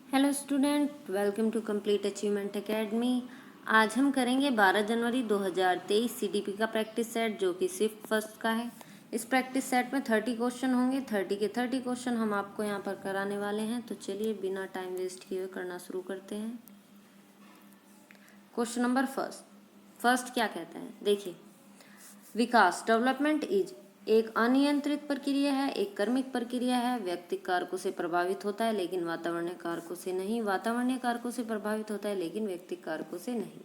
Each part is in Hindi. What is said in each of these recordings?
Hello student, welcome to complete achievement academy. आज हम करेंगे 12 जनवरी 2023 सीडीपी का प्रैक्टिस सेट, जो कि सिर्फ फर्स्ट का है। इस प्रैक्टिस सेट में 30 क्वेश्चन होंगे। 30 के 30 क्वेश्चन हम आपको यहाँ पर कराने वाले हैं। तो चलिए बिना टाइम वेस्ट किए हुए करना शुरू करते हैं। क्वेश्चन नंबर फर्स्ट क्या कहता है, देखिए। विकास डेवलपमेंट इज एक अनियंत्रित प्रक्रिया है, एक कर्मिक प्रक्रिया है। व्यक्ति कारकों से प्रभावित होता है लेकिन वातावरणीय कारकों से नहीं। वातावरणीय कारकों से प्रभावित होता है लेकिन व्यक्ति कारकों से नहीं।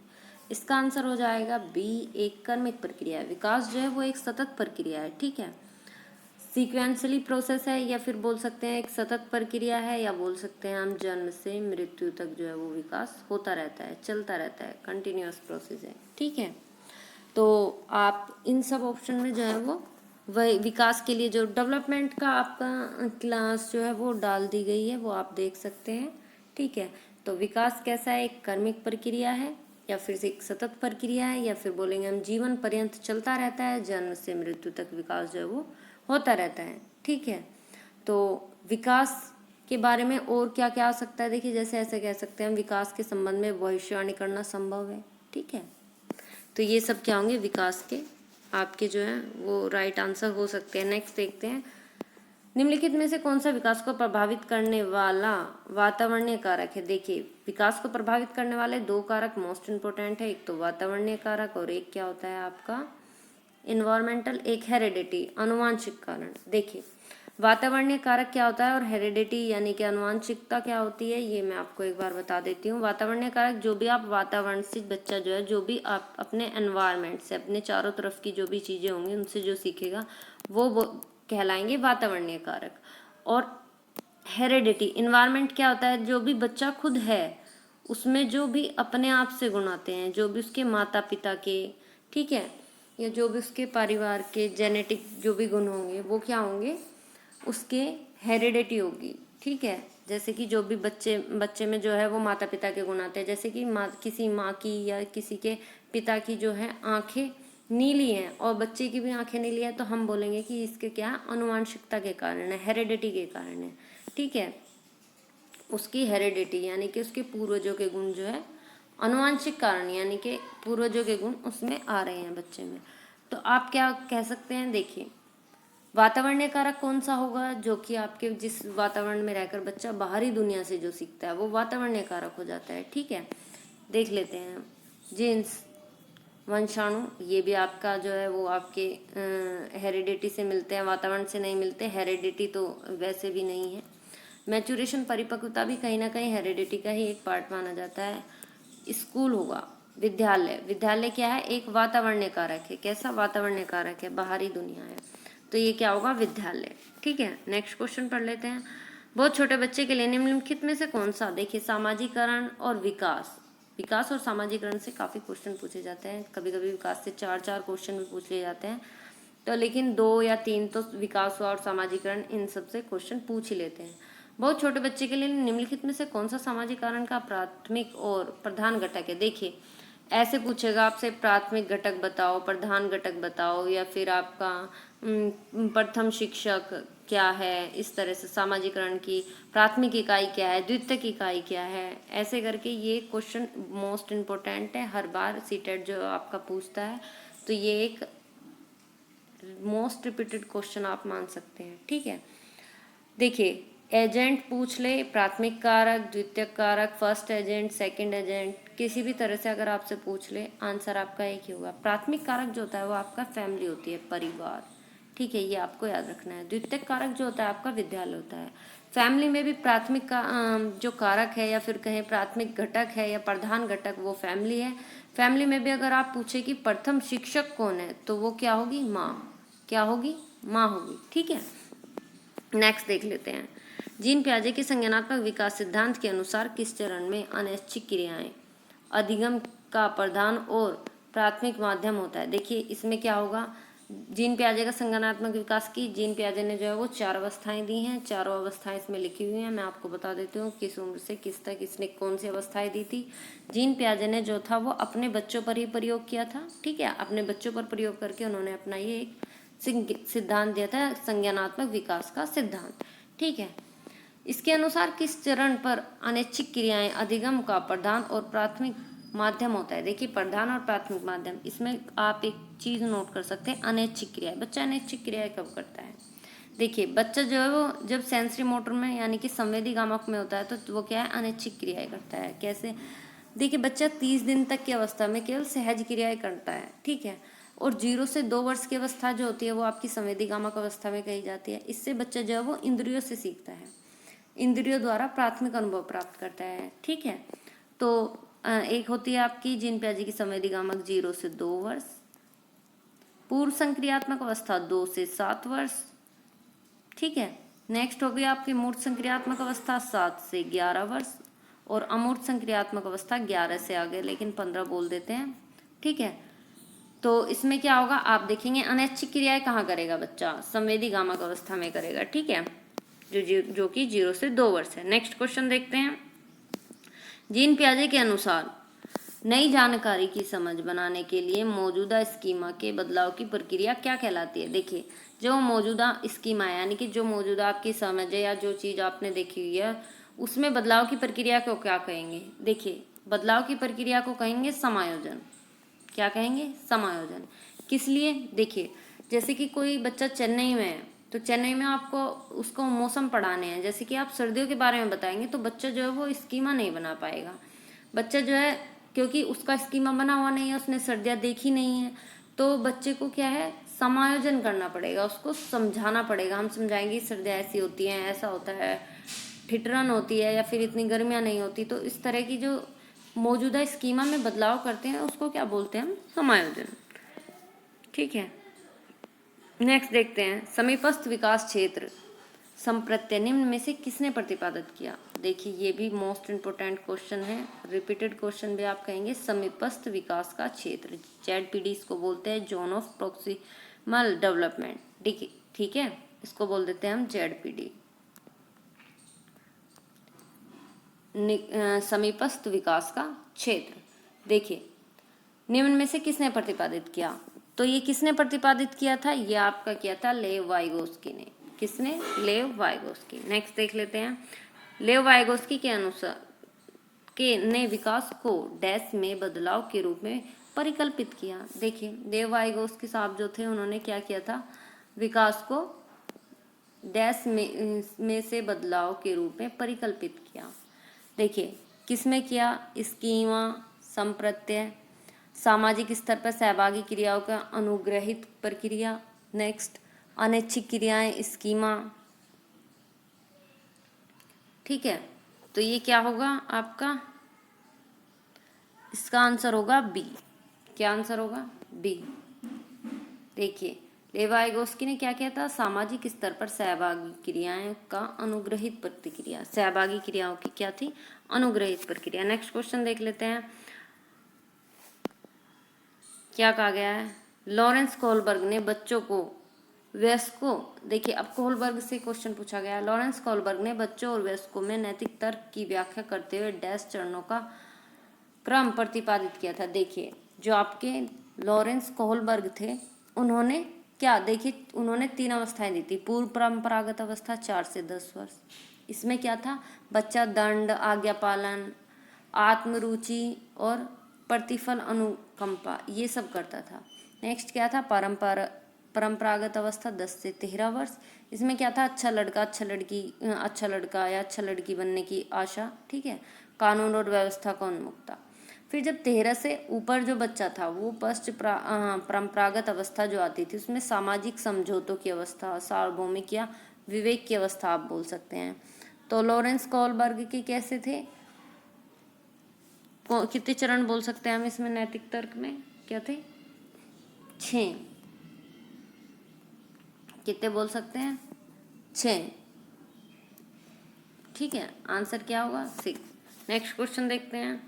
इसका आंसर हो जाएगा बी, एक कर्मिक प्रक्रिया है। विकास जो है वो एक सतत प्रक्रिया है, ठीक है। सीक्वेंशली प्रोसेस है, या फिर बोल सकते हैं एक सतत प्रक्रिया है, या बोल सकते हैं हम जन्म से मृत्यु तक जो है वो विकास होता रहता है, चलता रहता है, कंटिन्यूअस प्रोसेस है, ठीक है। तो आप इन सब ऑप्शन में जो है वो वही विकास के लिए जो डेवलपमेंट का आपका क्लास जो है वो डाल दी गई है, वो आप देख सकते हैं, ठीक है। तो विकास कैसा है, एक कर्मिक प्रक्रिया है, या फिर एक सतत प्रक्रिया है, या फिर बोलेंगे हम जीवन पर्यंत चलता रहता है, जन्म से मृत्यु तक विकास जो है वो होता रहता है, ठीक है। तो विकास के बारे में और क्या क्या आ सकता है, देखिए जैसे ऐसे कह सकते हैं हम विकास के संबंध में भविष्यवाणी करना संभव है, ठीक है। तो ये सब क्या होंगे, विकास के आपके जो है वो राइट आंसर हो सकते हैं। नेक्स्ट देखते हैं, निम्नलिखित में से कौन सा विकास को प्रभावित करने वाला वातावरणीय कारक है। देखिए विकास को प्रभावित करने वाले दो कारक मोस्ट इम्पोर्टेंट है, एक तो वातावरणीय कारक और एक क्या होता है आपका इन्वायरमेंटल, एक हेरिडिटी, अनुवांशिक कारण। देखिए वातावरणीय कारक क्या होता है और हेरिडिटी यानी कि अनुवांशिकता क्या होती है, ये मैं आपको एक बार बता देती हूँ। वातावरणीय कारक जो भी आप वातावरण से बच्चा जो है, जो भी आप अपने एनवायरनमेंट से, अपने चारों तरफ की जो भी चीज़ें होंगी उनसे जो सीखेगा वो कहलाएंगे वातावरणीय कारक। और हेरिडिटी, इन्वायरमेंट क्या होता है, जो भी बच्चा खुद है उसमें जो भी अपने आप से गुण आते हैं, जो भी उसके माता पिता के, ठीक है, या जो भी उसके परिवार के जेनेटिक जो भी गुण होंगे वो क्या होंगे, उसके हेरिडिटी होगी, ठीक है। जैसे कि जो भी बच्चे में जो है वो माता पिता के गुण आते हैं, जैसे कि किसी माँ की या किसी के पिता की जो है आंखें नीली हैं और बच्चे की भी आंखें नीली है, तो हम बोलेंगे कि इसके क्या अनुवांशिकता के कारण है, हेरिडिटी के कारण है, ठीक है। उसकी हेरिडिटी यानी कि उसके पूर्वजों के गुण जो है, अनुवांशिक कारण यानी कि पूर्वजों के गुण उसमें आ रहे हैं बच्चे में। तो आप क्या कह सकते हैं, देखिए वातावरणीय कारक कौन सा होगा, जो कि आपके जिस वातावरण में रहकर बच्चा बाहरी दुनिया से जो सीखता है वो वातावरणीय कारक हो जाता है, ठीक है। देख लेते हैं, जीन्स, वंशाणु, ये भी आपका जो है वो आपके हेरिडिटी से मिलते हैं, वातावरण से नहीं मिलते। हेरिडिटी तो वैसे भी नहीं है। मैचुरेशन, परिपक्वता भी कहीं ना कहीं हेरिडिटी का ही एक पार्ट माना जाता है। स्कूल होगा, विद्यालय, विद्यालय क्या है, एक वातावरणीय कारक है। कैसा वातावरणीय कारक है, बाहरी दुनिया है, तो ये क्या होगा, विद्यालय, ठीक है। नेक्स्ट क्वेश्चन पढ़ लेते हैं, बहुत छोटे बच्चे के लिए निम्नलिखित में से कौन सा, देखिए सामाजिकरण और विकास, विकास और सामाजिकरण से काफी क्वेश्चन पूछे जाते हैं। कभी कभी विकास से 4 क्वेश्चन भी पूछ लिए जाते हैं, तो लेकिन 2 या 3 तो विकास और सामाजिकरण इन सब से क्वेश्चन पूछ ही लेते हैं। बहुत छोटे बच्चे के लिए निम्नलिखित में से कौन सा सामाजिकरण का प्राथमिक और प्रधान घटक है। देखिए ऐसे पूछेगा आपसे, प्राथमिक घटक बताओ, प्रधान घटक बताओ, या फिर आपका प्रथम शिक्षक क्या है, इस तरह से सामाजिकरण की प्राथमिक इकाई क्या है, द्वितीयक इकाई क्या है, ऐसे करके ये क्वेश्चन मोस्ट इम्पोर्टेंट है, हर बार सीटेट जो आपका पूछता है। तो ये एक मोस्ट रिपीटेड क्वेश्चन आप मान सकते हैं, ठीक है। देखिए एजेंट पूछ ले, प्राथमिक कारक, द्वितीयक कारक, फर्स्ट एजेंट, सेकंड एजेंट, किसी भी तरह से अगर आपसे पूछ ले, आंसर आपका एक ही होगा। प्राथमिक कारक जो होता है वो आपका फैमिली होती है, परिवार, ठीक है, ये आपको याद रखना है। द्वितीयक कारक जो होता है आपका विद्यालय होता है। फैमिली में भी प्राथमिक का जो कारक है या फिर कहें प्राथमिक घटक है या प्रधान घटक, वो फैमिली है। फैमिली में भी अगर आप पूछे कि प्रथम शिक्षक कौन है, तो वो क्या होगी, माँ, क्या होगी, माँ होगी, ठीक है। नेक्स्ट देख लेते हैं, जीन पियाजे के संज्ञानात्मक विकास सिद्धांत के अनुसार किस चरण में अनैच्छिक क्रियाएं अधिगम का प्रधान और प्राथमिक माध्यम होता है। देखिए इसमें क्या होगा, जीन पियाजे का संज्ञानात्मक विकास की जीन पियाजे ने जो है वो 4 अवस्थाएं दी हैं। 4 अवस्थाएं इसमें लिखी हुई हैं, मैं आपको बता देती हूँ किस उम्र से किस तक इसने कौन सी अवस्थाएं दी थी। जीन पियाजे ने जो था वो अपने बच्चों पर ही प्रयोग किया था, ठीक है, अपने बच्चों पर प्रयोग करके उन्होंने अपना ये एक सिद्धांत दिया था, संज्ञानात्मक विकास का सिद्धांत, ठीक है। इसके अनुसार किस चरण पर अनैच्छिक क्रियाएं अधिगम का प्रधान और प्राथमिक माध्यम होता है। देखिए प्रधान और प्राथमिक माध्यम, इसमें आप एक चीज नोट कर सकते हैं, अनैच्छिक क्रियाएं। बच्चा अनैच्छिक क्रियाएं कब करता है? देखिए बच्चा जो है वो जब सेंसरी मोटर में यानी कि संवेदी गामक में होता है तो वो क्या है, अनैच्छिक क्रियाएं करता है। कैसे? देखिए बच्चा 30 दिन तक की अवस्था में केवल सहज क्रियाएं करता है, ठीक है। और 0 से 2 वर्ष की अवस्था जो होती है वो आपकी संवेदी गामक अवस्था में कही जाती है। इससे बच्चा जो है वो इंद्रियों से सीखता है, इंद्रियों द्वारा प्राथमिक अनुभव प्राप्त करता है, ठीक है। तो एक होती है आपकी जीन प्याजे की संवेदी गामक 0 से 2 वर्ष, पूर्व संक्रियात्मक अवस्था 2 से 7 वर्ष, ठीक है। नेक्स्ट हो गई आपकी मूर्त संक्रियात्मक अवस्था 7 से 11 वर्ष, और अमूर्त संक्रियात्मक अवस्था 11 से आगे, लेकिन 15 बोल देते हैं, ठीक है। तो इसमें क्या होगा, आप देखेंगे अनैच्छिक क्रियाएं कहाँ करेगा बच्चा, संवेदी गामक अवस्था में करेगा, ठीक है, जो कि 0 से 2 वर्ष है। नेक्स्ट क्वेश्चन देखते हैं। जीन प्याजे के अनुसार नई जानकारी की समझ बनाने के लिए मौजूदा स्कीमा के बदलाव की प्रक्रिया क्या कहलाती है। देखिए जो मौजूदा स्कीमा है यानी कि जो मौजूदा आपकी समझ है या जो चीज आपने देखी हुई है उसमें बदलाव की प्रक्रिया को क्या कहेंगे। देखिए बदलाव की प्रक्रिया को कहेंगे समायोजन। क्या कहेंगे? समायोजन। किस लिए? देखिए जैसे कि कोई बच्चा चेन्नई में है तो चेन्नई में आपको उसको मौसम पढ़ाने हैं, जैसे कि आप सर्दियों के बारे में बताएंगे तो बच्चा जो है वो स्कीमा नहीं बना पाएगा। बच्चा जो है क्योंकि उसका स्कीमा बना हुआ नहीं है, उसने सर्दियाँ देखी नहीं है, तो बच्चे को क्या है समायोजन करना पड़ेगा, उसको समझाना पड़ेगा। हम समझाएंगे सर्दियाँ ऐसी होती हैं, ऐसा होता है, ठिठुरन होती है या फिर इतनी गर्मियाँ नहीं होती। तो इस तरह की जो मौजूदा स्कीमा में बदलाव करते हैं उसको क्या बोलते हैं हम? समायोजन, ठीक है। नेक्स्ट देखते हैं समीपस्थ विकास क्षेत्र संप्रत्यय निम्न में से किसने प्रतिपादित किया। देखिए ये भी मोस्ट इम्पोर्टेंट क्वेश्चन है, रिपीटेड क्वेश्चन भी आप कहेंगे। समीपस्थ विकास का क्षेत्र ZPD इसको बोलते हैं, जोन ऑफ प्रोक्सिमल डेवलपमेंट, ठीक है, इसको बोल देते हैं हम ZPD। समीपस्थ विकास का क्षेत्र। देखिए निम्न में से किसने प्रतिपादित किया, तो ये किसने प्रतिपादित किया था, ये आपका किया था लेव वाइगोस्की ने। किसने? लेव वाइगोस्की। नेक्स्ट देख लेते हैं। लेव वाइगोस्की के अनुसार ने विकास को डैश में बदलाव के रूप में परिकल्पित किया। देखिए लेव वाइगोस्की साहब जो थे उन्होंने क्या किया था, विकास को डैश में से बदलाव के रूप में परिकल्पित किया। देखिए किसमें किया? स्कीमा, संप्रत्यय, सामाजिक स्तर पर सहभागी क्रियाओं का अनुग्रहित प्रक्रिया, नेक्स्ट अनैच्छिक क्रियाएं, स्कीमा, ठीक है। तो ये क्या होगा आपका? इसका आंसर होगा बी। क्या आंसर होगा? बी। देखिए लेव वाइगोस्की ने क्या किया था, सामाजिक स्तर पर सहभागी क्रियाएं का अनुग्रहित प्रतिक्रिया, सहभागी क्रियाओं की क्या थी? अनुग्रहित प्रक्रिया। नेक्स्ट क्वेश्चन देख लेते हैं, क्या कहा गया है। लॉरेंस कोहलबर्ग ने बच्चों को वयस्कों, देखिए अब कोहलबर्ग से क्वेश्चन पूछा गया, लॉरेंस कोहलबर्ग ने बच्चों और वयस्कों में नैतिक तर्क की व्याख्या करते हुए डैश चरणों का क्रम प्रतिपादित किया था। देखिए जो आपके लॉरेंस कोहलबर्ग थे उन्होंने क्या, देखिए उन्होंने 3 अवस्थाएं दी थी। पूर्व परंपरागत अवस्था 4 से 10 वर्ष, इसमें क्या था, बच्चा दंड, आज्ञा पालन, आत्मरुचि और प्रतिफल अनुकंपा ये सब करता था। नेक्स्ट क्या था, परंपरागत अवस्था 10 से 13 वर्ष, इसमें क्या था, अच्छा लड़का, अच्छा लड़का या अच्छा लड़की बनने की आशा, ठीक है, कानून और व्यवस्था का उन्मुखता। फिर जब 13 से ऊपर जो बच्चा था वो परंपरागत अवस्था जो आती थी उसमें सामाजिक समझौतों की अवस्था, सार्वभौमिक या विवेक की अवस्था आप बोल सकते हैं। तो लॉरेंस कोहलबर्ग के कैसे थे, कितने चरण बोल सकते हैं हम इसमें, नैतिक तर्क में क्या थे, 6। कितने बोल सकते हैं, 6, ठीक है, आंसर क्या होगा 6। नेक्स्ट क्वेश्चन देखते हैं,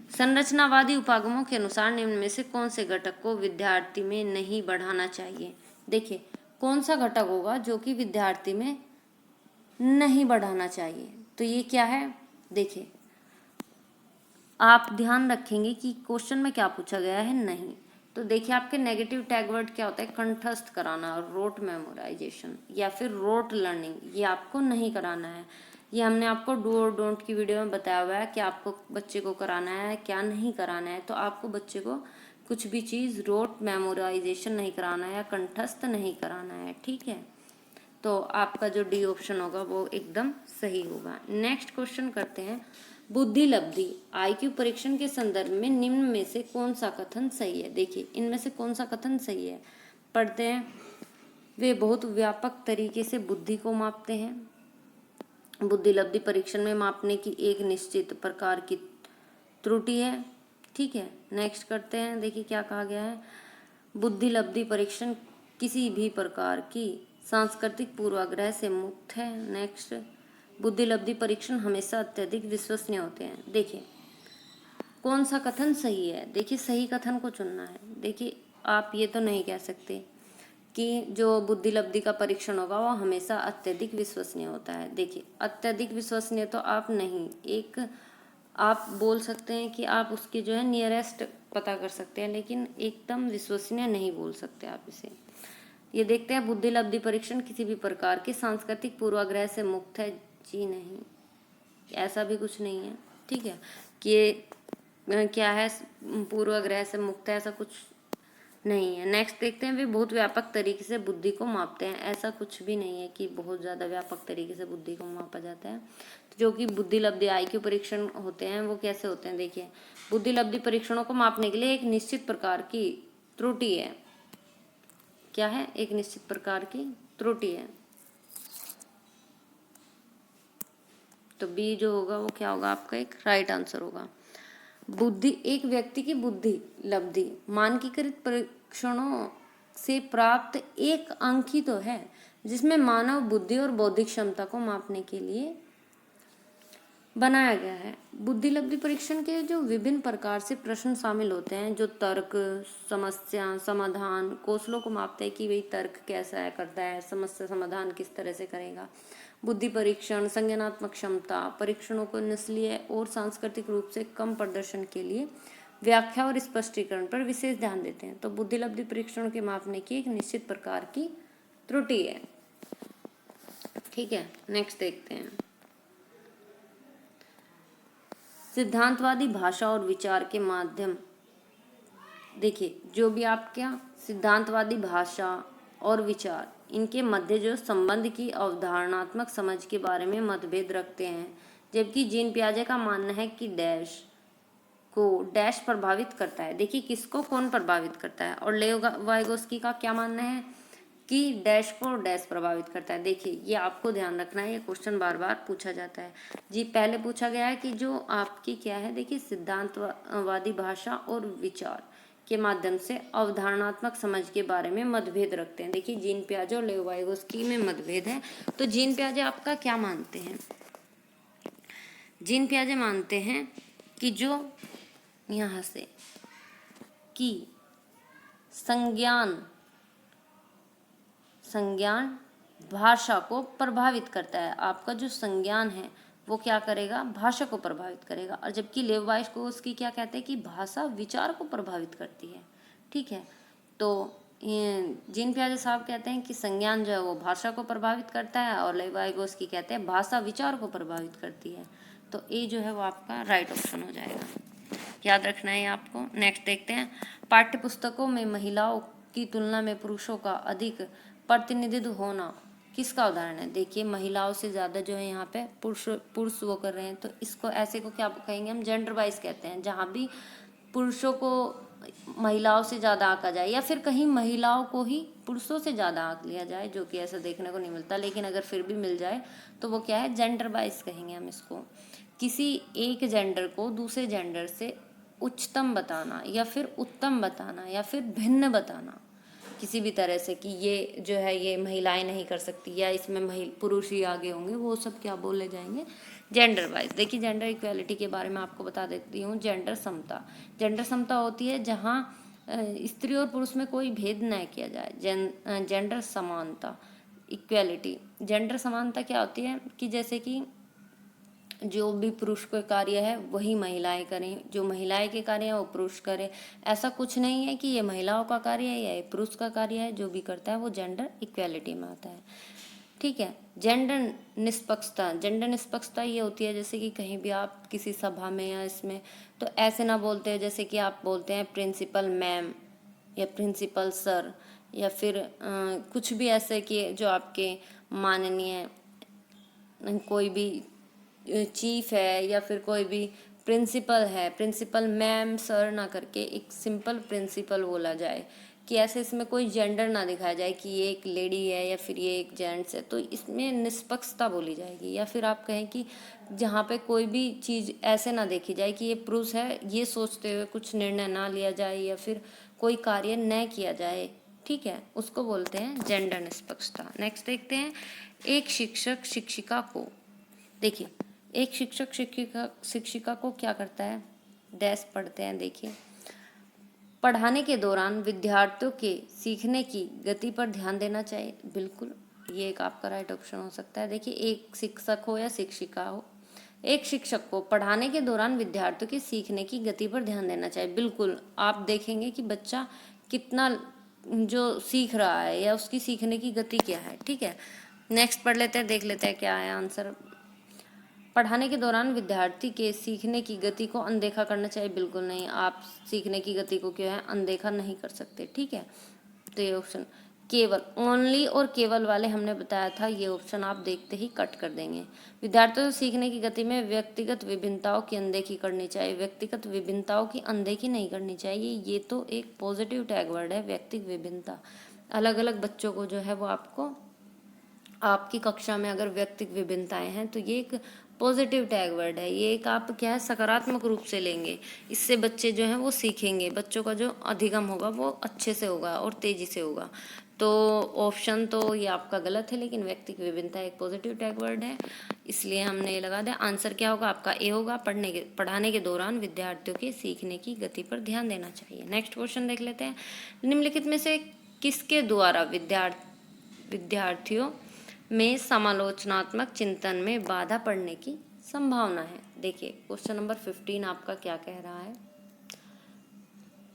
संरचनावादी उपागमों के अनुसार निम्न में से कौन से घटक को विद्यार्थी में नहीं बढ़ाना चाहिए। देखिए कौन सा घटक होगा जो कि विद्यार्थी में नहीं बढ़ाना चाहिए, तो ये क्या है। देखिए आप ध्यान रखेंगे कि क्वेश्चन में क्या पूछा गया है, नहीं, तो देखिए आपके नेगेटिव टैग वर्ड क्या होता है, कंठस्थ कराना, रोट मेमोराइजेशन या फिर रोट लर्निंग, ये आपको नहीं कराना है। ये हमने आपको डू और डोंट की वीडियो में बताया हुआ है कि आपको बच्चे को कराना है क्या नहीं कराना है। तो आपको बच्चे को कुछ भी चीज़ रोट मेमोराइजेशन नहीं कराना है या कंठस्थ नहीं कराना है, ठीक है। तो आपका जो डी ऑप्शन होगा वो एकदम सही होगा। नेक्स्ट क्वेश्चन करते हैं, बुद्धि लब्धि आईक्यू परीक्षण के संदर्भ में निम्न में से कौन सा कथन सही है। देखिए इनमें से कौन सा कथन सही है, पढ़ते हैं। वे बहुत व्यापक तरीके से बुद्धि को मापते हैं। बुद्धि लब्धि परीक्षण में मापने की एक निश्चित प्रकार की त्रुटि है, ठीक है। नेक्स्ट करते हैं, देखिए क्या कहा गया है, बुद्धि लब्धि परीक्षण किसी भी प्रकार की सांस्कृतिक पूर्वाग्रह से मुक्त है। नेक्स्ट, बुद्धि लब्धि परीक्षण हमेशा अत्यधिक विश्वसनीय होते हैं। देखिए कौन सा कथन सही है, देखिए सही कथन को चुनना है। देखिए आप ये तो नहीं कह सकते कि जो बुद्धि लब्धि का परीक्षण होगा वो हमेशा अत्यधिक विश्वसनीय होता है। देखिए अत्यधिक विश्वसनीय तो आप नहीं, एक आप बोल सकते हैं कि आप उसकी जो है नियरेस्ट पता कर सकते हैं, लेकिन एकदम विश्वसनीय नहीं बोल सकते आप इसे। ये देखते हैं, बुद्धि लब्धि परीक्षण किसी भी प्रकार के सांस्कृतिक पूर्वाग्रह से मुक्त है। जी नहीं, ऐसा भी कुछ नहीं है, ठीक है। कि क्या है, पूर्वाग्रह से मुक्त है, ऐसा कुछ नहीं है। नेक्स्ट देखते हैं, वे बहुत व्यापक तरीके से बुद्धि को मापते हैं। ऐसा कुछ भी नहीं है कि बहुत ज़्यादा व्यापक तरीके से बुद्धि को मापा जाता है। तो जो कि बुद्धि लब्धि आईक्यू परीक्षण होते हैं वो कैसे होते हैं, देखिए बुद्धि लब्धि परीक्षणों को मापने के लिए एक निश्चित प्रकार की त्रुटि है। क्या है, एक निश्चित प्रकार की त्रुटि है। तो बी जो होगा वो क्या होगा, आपका एक राइट आंसर होगा। बुद्धि एक व्यक्ति की बुद्धि लब्धि मानकीकृत परीक्षणों से प्राप्त एक अंक ही तो है, जिसमें मानव बुद्धि और बौद्धिक क्षमता को मापने के लिए बनाया गया है। बुद्धि लब्धि परीक्षण के जो विभिन्न प्रकार से प्रश्न शामिल होते हैं, जो तर्क, समस्या समाधान, कौशलों को मापते हैं कि भाई तर्क कैसा है करता है, समस्या समाधान किस तरह से करेगा। बुद्धि परीक्षण संज्ञानात्मक क्षमता परीक्षणों को नस्लीय और सांस्कृतिक रूप से कम प्रदर्शन के लिए व्याख्या और स्पष्टीकरण पर विशेष ध्यान देते हैं। तो बुद्धि लब्धि परीक्षणों के मापने की एक निश्चित प्रकार की त्रुटि है, ठीक है। नेक्स्ट देखते हैं, सिद्धांतवादी भाषा और विचार के माध्यम। देखिए जो भी आपका सिद्धांतवादी भाषा और विचार, इनके मध्य जो संबंध की अवधारणात्मक समझ के बारे में मतभेद रखते हैं, जबकि जीन पियाजे का मानना है कि डैश को डैश प्रभावित करता है। देखिए किसको कौन प्रभावित करता है, और लेव वाइगोस्की का क्या मानना है कि डैश को डैश प्रभावित करता है। देखिए ये आपको ध्यान रखना है, ये क्वेश्चन बार बार पूछा जाता है। जी पहले पूछा गया है कि जो आपकी क्या है, देखिए सिद्धांतवादी भाषा और विचार के माध्यम से अवधारणात्मक समझ के बारे में मतभेद रखते हैं। देखिए जीन पियाजे और लेव वाइगोस्की में मतभेद है। तो जीन पियाजे आपका क्या मानते हैं, जीन पियाजे मानते हैं कि जो यहाँ से कि संज्ञान भाषा को प्रभावित करता है। आपका जो संज्ञान है वो क्या करेगा, भाषा को प्रभावित करेगा। और जबकि लेव वाइगोस्की क्या कहते हैं कि भाषा विचार को प्रभावित करती है, ठीक है। तो जीन पियाजे साहब कहते हैं कि संज्ञान जो है वो भाषा को प्रभावित करता है, और लेव वाइगोस्की कहते हैं भाषा विचार को प्रभावित करती है। तो ए जो है वो आपका राइट ऑप्शन हो जाएगा, याद रखना है आपको। नेक्स्ट देखते हैं, पाठ्य पुस्तकों में महिलाओं की तुलना में पुरुषों का अधिक प्रतिनिधित्व होना किसका उदाहरण है। देखिए महिलाओं से ज़्यादा जो है यहाँ पे पुरुष वो कर रहे हैं, तो इसको ऐसे को क्या कहेंगे हम, जेंडर वाइज कहते हैं। जहाँ भी पुरुषों को महिलाओं से ज़्यादा आंका जाए, या फिर कहीं महिलाओं को ही पुरुषों से ज़्यादा आंक लिया जाए, जो कि ऐसा देखने को नहीं मिलता, लेकिन अगर फिर भी मिल जाए तो वो क्या है, जेंडर वाइज कहेंगे हम इसको। किसी एक जेंडर को दूसरे जेंडर से उच्चतम बताना, या फिर उत्तम बताना, या फिर भिन्न बताना किसी भी तरह से, कि ये जो है ये महिलाएं नहीं कर सकती, या इसमें पुरुष ही आगे होंगे, वो सब क्या बोले जाएंगे, जेंडर वाइज। देखिए जेंडर इक्वालिटी के बारे में आपको बता देती हूँ। जेंडर समता होती है जहाँ स्त्री और पुरुष में कोई भेद न किया जाए। जेंडर समानता इक्वालिटी, जेंडर समानता क्या होती है कि जैसे कि जो भी पुरुष का कार्य है वही महिलाएं करें, जो महिलाएं के कार्य है वो पुरुष करें। ऐसा कुछ नहीं है कि ये महिलाओं का कार्य है या ये पुरुष का कार्य है, जो भी करता है वो जेंडर इक्वेलिटी में आता है। ठीक है। जेंडर निष्पक्षता, जेंडर निष्पक्षता ये होती है जैसे कि कहीं भी आप किसी सभा में या इसमें, तो ऐसे ना बोलते हैं जैसे कि आप बोलते हैं प्रिंसिपल मैम या प्रिंसिपल सर, या फिर कुछ भी ऐसे कि जो आपके माननीय कोई भी चीफ है या फिर कोई भी प्रिंसिपल है, प्रिंसिपल मैम सर ना करके एक सिंपल प्रिंसिपल बोला जाए, कि ऐसे इसमें कोई जेंडर ना दिखाया जाए कि ये एक लेडी है या फिर ये एक जेंट्स है, तो इसमें निष्पक्षता बोली जाएगी। या फिर आप कहें कि जहाँ पे कोई भी चीज़ ऐसे ना देखी जाए कि ये पुरुष है, ये सोचते हुए कुछ निर्णय ना लिया जाए या फिर कोई कार्य न किया जाए, ठीक है, उसको बोलते हैं जेंडर निष्पक्षता। नेक्स्ट देखते हैं, एक शिक्षक शिक्षिका को, देखिए एक शिक्षक शिक्षिका को क्या करता है, डैश पढ़ते हैं, देखिए, पढ़ाने के दौरान विद्यार्थियों के सीखने की गति पर ध्यान देना चाहिए। बिल्कुल, ये एक आपका राइट ऑप्शन हो सकता है। देखिए, एक शिक्षक हो या शिक्षिका हो, एक शिक्षक को पढ़ाने के दौरान विद्यार्थियों के सीखने की गति पर ध्यान देना चाहिए। बिल्कुल, आप देखेंगे कि बच्चा कितना जो सीख रहा है या उसकी सीखने की गति क्या है। ठीक है, नेक्स्ट पढ़ लेते हैं, देख लेते हैं क्या है आंसर। पढ़ाने के दौरान विद्यार्थी के सीखने की गति को अनदेखा करना चाहिए। बिल्कुल नहीं, आप सीखने की गति को क्या है अनदेखा नहीं कर सकते। ठीक है, तो ये ऑप्शन केवल, ओनली और केवल वाले हमने बताया था, ये ऑप्शन आप देखते ही कट कर देंगे। विद्यार्थियों को सीखने की गति में व्यक्तिगत विभिन्नताओं की अनदेखी करनी चाहिए। व्यक्तिगत विभिन्नताओं की अनदेखी नहीं करनी चाहिए, ये तो एक पॉजिटिव टैग वर्ड है, व्यक्तिगत विभिन्नता। अलग अलग बच्चों को जो है वो आपको, आपकी कक्षा में अगर व्यक्तिगत विभिन्नताएं हैं तो ये एक पॉजिटिव टैग वर्ड है, ये एक आप क्या है सकारात्मक रूप से लेंगे। इससे बच्चे जो हैं वो सीखेंगे, बच्चों का जो अधिगम होगा वो अच्छे से होगा और तेजी से होगा। तो ऑप्शन तो ये आपका गलत है, लेकिन व्यक्तिगत विभिन्नता एक पॉजिटिव टैग वर्ड है, इसलिए हमने ये लगा दिया। आंसर क्या होगा आपका, ए होगा, पढ़ाने के दौरान विद्यार्थियों के सीखने की गति पर ध्यान देना चाहिए। नेक्स्ट क्वेश्चन देख लेते हैं, निम्नलिखित में से किसके द्वारा विद्यार्थियों में समालोचनात्मक चिंतन में बाधा पड़ने की संभावना है। देखिए, क्वेश्चन नंबर 15 आपका क्या कह रहा है,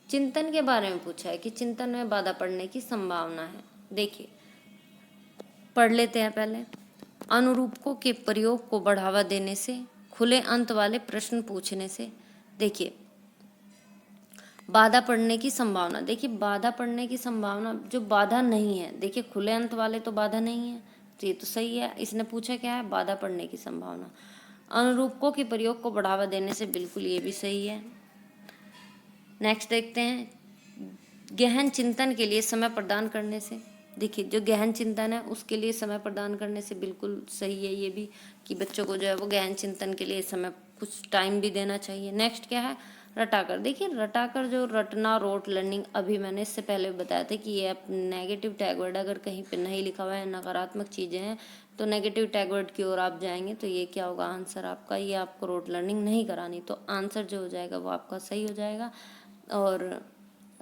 चिंतन के बारे में पूछा है कि चिंतन में बाधा पड़ने की संभावना है। देखिए, पढ़ लेते हैं पहले। अनुरूपकों के प्रयोग को बढ़ावा देने से, खुले अंत वाले प्रश्न पूछने से। देखिए, बाधा पड़ने की संभावना, देखिए बाधा पड़ने की संभावना, जो बाधा नहीं है, देखिए खुले अंत वाले तो बाधा नहीं है, तो ये तो सही है। इसने पूछा क्या है, बाधा पड़ने की संभावना। अनुरूपकों के प्रयोग को बढ़ावा देने से, बिल्कुल ये भी सही है। नेक्स्ट देखते हैं, गहन चिंतन के लिए समय प्रदान करने से। देखिए, जो गहन चिंतन है उसके लिए समय प्रदान करने से, बिल्कुल सही है ये भी, कि बच्चों को जो है वो गहन चिंतन के लिए समय, कुछ टाइम भी देना चाहिए। नेक्स्ट क्या है, रटाकर। देखिए, रटाकर, जो रटना, रोट लर्निंग, अभी मैंने इससे पहले बताया था कि ये नेगेटिव टैग वर्ड, अगर कहीं पे नहीं लिखा हुआ है, नकारात्मक चीज़ें हैं, तो नेगेटिव टैग वर्ड की ओर आप जाएंगे, तो ये क्या होगा आंसर आपका, ये आपको रोट लर्निंग नहीं करानी, तो आंसर जो हो जाएगा वो आपका सही हो जाएगा। और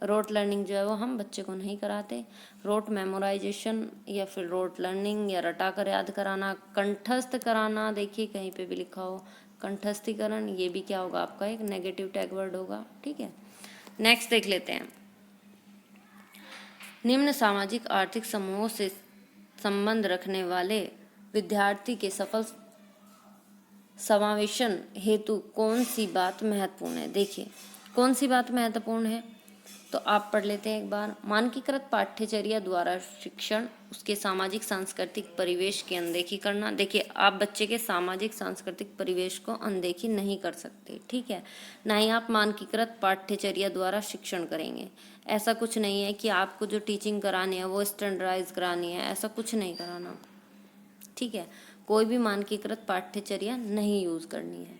रोट लर्निंग जो है वो हम बच्चे को नहीं कराते। रोट मेमोराइजेशन या फिर रोट लर्निंग या रटा कर याद कराना, कंठस्थ कराना, देखिए कहीं पे भी लिखा हो कंठस्थीकरण, ये भी क्या होगा आपका एक नेगेटिव टैग वर्ड होगा। ठीक है, नेक्स्ट देख लेते हैं, निम्न सामाजिक आर्थिक समूहों से संबंध रखने वाले विद्यार्थी के सफल समावेशन हेतु कौन सी बात महत्वपूर्ण है। देखिए, कौन सी बात महत्वपूर्ण है, तो आप पढ़ लेते हैं एक बार। मानकीकृत पाठ्यचर्या द्वारा शिक्षण, उसके सामाजिक सांस्कृतिक परिवेश की अनदेखी करना। देखिए, आप बच्चे के सामाजिक सांस्कृतिक परिवेश को अनदेखी नहीं कर सकते, ठीक है, ना ही आप मानकीकृत पाठ्यचर्या द्वारा शिक्षण करेंगे। ऐसा कुछ नहीं है कि आपको जो टीचिंग करानी है वो स्टैंडर्डाइज करानी है, ऐसा कुछ नहीं कराना, ठीक है, कोई भी मानकीकृत पाठ्यचर्या नहीं यूज़ करनी है।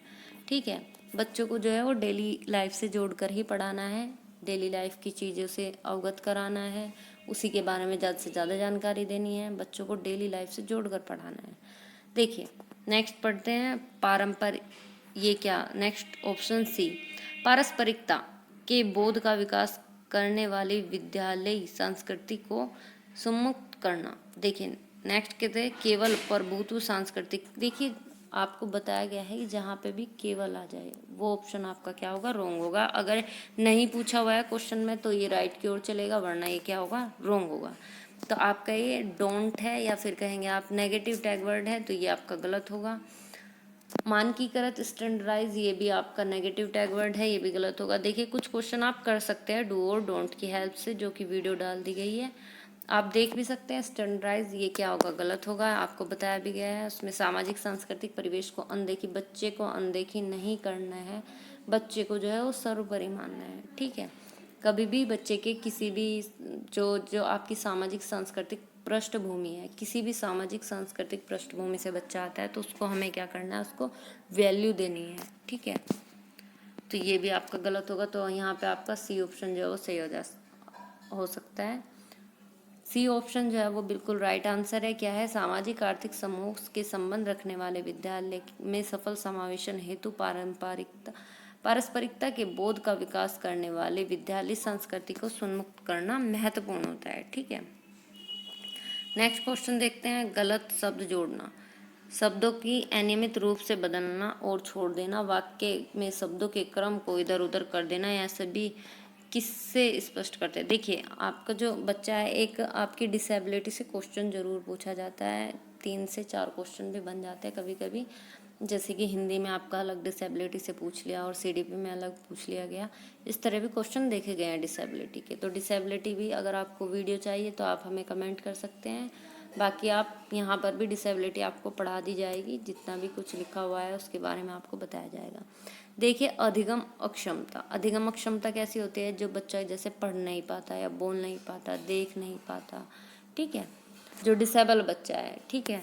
ठीक है, बच्चों को जो है वो डेली लाइफ से जोड़कर ही पढ़ाना है, डेली लाइफ की चीज़ों से अवगत कराना है, उसी के बारे में ज़्यादा से ज़्यादा जानकारी देनी है, बच्चों को डेली लाइफ से जोड़कर पढ़ाना है। देखिए, नेक्स्ट पढ़ते हैं, ये क्या, नेक्स्ट ऑप्शन सी, पारस्परिकता के बोध का विकास करने वाली विद्यालयी संस्कृति को सम्मुक्त करना। देखिए, नेक्स्ट कहते हैं केवल प्रभुत्व सांस्कृतिक। देखिए, आपको बताया गया है कि जहाँ पे भी केवल आ जाए वो ऑप्शन आपका क्या होगा, रॉन्ग होगा। अगर नहीं पूछा हुआ है क्वेश्चन में तो ये राइट की ओर चलेगा, वरना ये क्या होगा, रॉन्ग होगा। तो आपका ये डोंट है या फिर कहेंगे आप नेगेटिव टैग वर्ड है, तो ये आपका गलत होगा। मानकीकृत स्टैंडर्डाइज, ये भी आपका नेगेटिव टैग वर्ड है, ये भी गलत होगा। देखिए कुछ क्वेश्चन आप कर सकते हैं डू और डोंट की हेल्प से, जो कि वीडियो डाल दी गई है, आप देख भी सकते हैं। स्टैंडर्डाइज ये क्या होगा, गलत होगा, आपको बताया भी गया है। उसमें सामाजिक सांस्कृतिक परिवेश को अनदेखी, बच्चे को अनदेखी नहीं करना है, बच्चे को जो है वो सर्वोपरि मानना है, ठीक है। कभी भी बच्चे के किसी भी जो जो आपकी सामाजिक सांस्कृतिक पृष्ठभूमि है, किसी भी सामाजिक सांस्कृतिक पृष्ठभूमि से बच्चा आता है तो उसको हमें क्या करना है, उसको वैल्यू देनी है, ठीक है। तो ये भी आपका गलत होगा, तो यहाँ पे आपका सी ऑप्शन जो है वो सही हो सकता है। सी ऑप्शन जो है वो बिल्कुल राइट आंसर है। क्या है, सामाजिक आर्थिक समूह के संबंध रखने वाले विद्यालय में सफल समावेशन हेतु पारस्परिकता के बोध का विकास करने वाले विद्यालय संस्कृति को सुन्मुक्त करना महत्वपूर्ण होता है, ठीक है। नेक्स्ट क्वेश्चन देखते हैं, गलत शब्द जोड़ना, शब्दों की अनियमित रूप से बदलना और छोड़ देना, वाक्य में शब्दों के क्रम को इधर उधर कर देना, या सभी किससे स्पष्ट करते हैं। देखिए आपका जो बच्चा है, एक आपकी डिसेबिलिटी से क्वेश्चन जरूर पूछा जाता है, 3 से 4 क्वेश्चन भी बन जाते हैं कभी कभी, जैसे कि हिंदी में आपका अलग डिसेबिलिटी से पूछ लिया और सीडीपी में अलग पूछ लिया गया, इस तरह भी क्वेश्चन देखे गए हैं डिसेबिलिटी के। तो डिसेबिलिटी भी अगर आपको वीडियो चाहिए तो आप हमें कमेंट कर सकते हैं, बाकी आप यहाँ पर भी डिसेबिलिटी आपको पढ़ा दी जाएगी, जितना भी कुछ लिखा हुआ है उसके बारे में आपको बताया जाएगा। देखिए अधिगम अक्षमता, अधिगम अक्षमता कैसी होती है, जो बच्चा जैसे पढ़ नहीं पाता या बोल नहीं पाता, देख नहीं पाता, ठीक है, जो डिसेबल बच्चा है, ठीक है,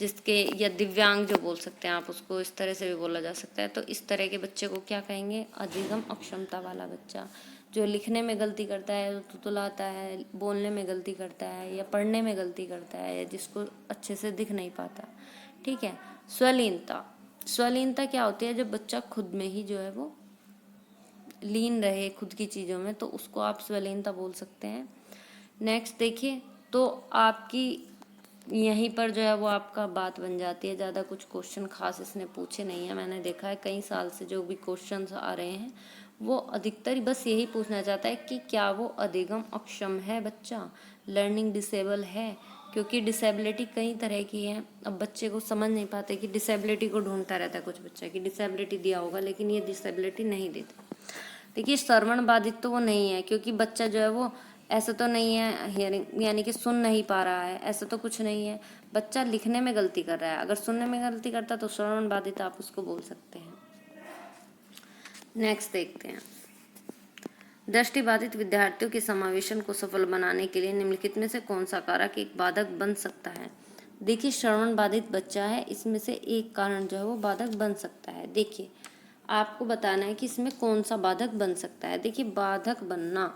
जिसके या दिव्यांग जो बोल सकते हैं आप उसको, इस तरह से भी बोला जा सकता है। तो इस तरह के बच्चे को क्या कहेंगे, अधिगम अक्षमता वाला बच्चा। जो लिखने में गलती करता है, तुतलाता है, बोलने में गलती करता है या पढ़ने में गलती करता है, या जिसको अच्छे से दिख नहीं पाता, ठीक है। स्वलीनता, स्वलीनता क्या होती है, जब बच्चा खुद में ही जो है वो लीन रहे खुद की चीज़ों में, तो उसको आप स्वलीनता बोल सकते हैं। नेक्स्ट देखिए, तो आपकी यहीं पर जो है वो आपका बात बन जाती है। ज़्यादा कुछ क्वेश्चन खास इसने पूछे नहीं है, मैंने देखा है कई साल से जो भी क्वेश्चंस आ रहे हैं वो अधिकतर बस यही पूछना चाहता है कि क्या वो अधिगम अक्षम है बच्चा, लर्निंग डिसेबल है, क्योंकि डिसेबिलिटी कई तरह की है। अब बच्चे को समझ नहीं पाते कि डिसेबिलिटी को ढूंढता रहता है, कुछ बच्चा की डिसेबिलिटी दिया होगा लेकिन ये डिसेबिलिटी नहीं देता। देखिए श्रवण बाधित तो वो नहीं है, क्योंकि बच्चा जो है वो ऐसा तो नहीं है हियरिंग यानी कि सुन नहीं पा रहा है, ऐसा तो कुछ नहीं है। बच्चा लिखने में गलती कर रहा है, अगर सुनने में गलती करता तो श्रवण बाधित आप उसको बोल सकते हैं। नेक्स्ट देखते हैं, दृष्टिबाधित विद्यार्थियों के समावेशन को सफल बनाने के लिए निम्नलिखित में से कौन सा कारक एक बाधक बन सकता है। देखिए श्रवण बाधित बच्चा है, इसमें से एक कारण जो है वो बाधक बन सकता है। देखिए आपको बताना है कि इसमें कौन सा बाधक बन सकता है। देखिए बाधक बनना